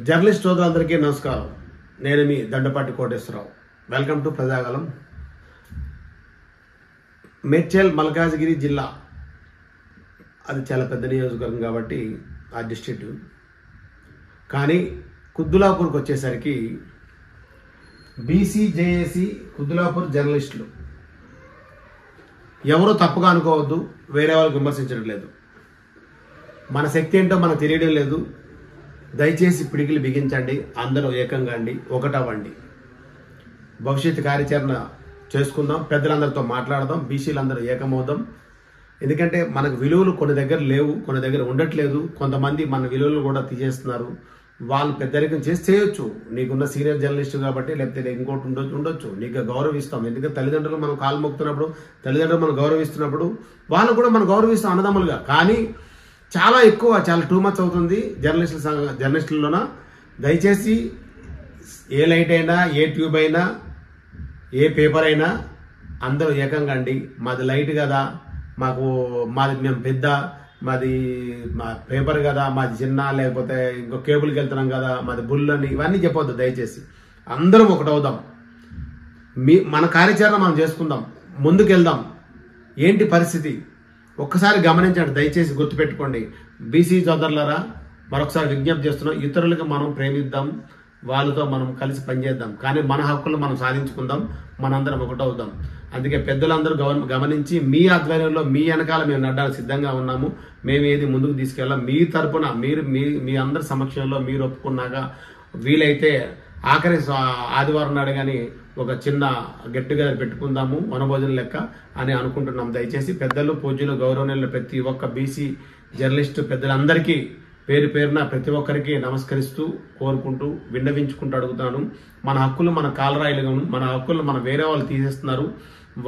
Journalist సోదరులందరికీ నమస్కారం. నేను మీ దండపాటి కోటేశ్వరరావు. Welcome to Prajagalam. మేడ్చల్ మల్కాజ్గిరి జిల్లా అది చాలా పెద్ద నియోజకవర్గం కాబట్టి ఆ డిస్ట్రిక్ట్. కానీ కుద్దులాపూర్కి వచ్చేసరికి బీసీజేఏసీ కుద్దులాపూర్ జర్నలిస్టులు ఎవరో తప్పుగా అనుకోవద్దు, వేరే వాళ్ళకి విమర్శించడం లేదు. మన శక్తి ఏంటో మనకు తెలియడం లేదు. దయచేసి పిడికిలు బిగించండి, అందరూ ఏకంగా అండి, ఒకటవ్వండి. భవిష్యత్తు కార్యాచరణ చేసుకుందాం, పెద్దలందరితో మాట్లాడదాం, బీసీలందరూ ఏకమవుదాం. ఎందుకంటే మనకు విలువలు కొన్ని దగ్గర లేవు, కొన్ని దగ్గర ఉండట్లేదు. కొంతమంది మన విలువలు కూడా తీసేస్తున్నారు. వాళ్ళు పెద్దరికం చేసి చేయొచ్చు. నీకున్న సీనియర్ జర్నలిస్ట్ కాబట్టి, లేకపోతే ఇంకోటి ఉండొచ్చు. నీకు గౌరవిస్తాం. ఎందుకంటే తల్లిదండ్రులు మనం కాలు మొక్కుతున్నప్పుడు, తల్లిదండ్రులు మనం గౌరవిస్తున్నప్పుడు వాళ్ళు కూడా మనం గౌరవిస్తాం అన్నదమ్ములుగా. కానీ చాలా ఎక్కువ, చాలా టూ మచ్ అవుతుంది జర్నలిస్టులలోన. దయచేసి ఏ లైట్ అయినా, ఏ ట్యూబ్ అయినా, ఏ పేపర్ అయినా అందరూ ఏకంగా అండి. మాది లైట్ కదా, మాది మేము పెద్ద, మాది మా పేపర్ కదా, మాది చిన్న, లేకపోతే ఇంకో కేబుల్కి వెళ్తున్నాం కదా, మాది బుల్ అని ఇవన్నీ చెప్పొద్దు. దయచేసి అందరం ఒకటవుదాం. మన కార్యాచరణ మనం చేసుకుందాం, ముందుకెళ్దాం. ఏంటి పరిస్థితి ఒక్కసారి గమనించండి, దయచేసి గుర్తుపెట్టుకోండి. బీసీ సోదరులారా, మరొకసారి విజ్ఞప్తి చేస్తున్నాం. ఇతరులకు మనం ప్రేమిద్దాం, వాళ్ళతో మనం కలిసి పనిచేద్దాం. కానీ మన హక్కులు మనం సాధించుకుందాం, మనందరం ఒకటవుదాం. అందుకే పెద్దలందరూ గమనించి మీ ఆధ్వర్యంలో, మీ వెనకాల మేము నడడానికి సిద్ధంగా ఉన్నాము. మేము ఏది ముందుకు తీసుకెళ్ళాం. మీ తరపున మీ అందరి సమక్షంలో మీరు ఒప్పుకున్నాక వీలైతే ఆఖరి ఆదివారం నాడు కానీ ఒక చిన్న గెట్ టుగెదర్ పెట్టుకుందాము, వనభోజనం లెక్క అని అనుకుంటున్నాం. దయచేసి పెద్దలు, పూజ్యులు, గౌరవనీయులు ప్రతి ఒక్క బీసీ జర్నలిస్టు పెద్దలందరికీ పేరు పేరున ప్రతి ఒక్కరికి నమస్కరిస్తూ, కోరుకుంటూ, విన్నవించుకుంటూ అడుగుతాను. మన హక్కులు మన కాలరాయిలుగా, మన హక్కులు మన వేరే వాళ్ళు తీసేస్తున్నారు,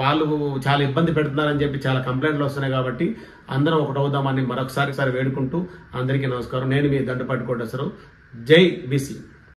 వాళ్ళు చాలా ఇబ్బంది పెడుతున్నారని చెప్పి చాలా కంప్లైంట్లు వస్తున్నాయి. కాబట్టి అందరం ఒకటవుదామని మరొకసారి వేడుకుంటూ అందరికీ నమస్కారం. నేను మీ దండపాటి కోటేశ్వరరావు. జై బీసీ.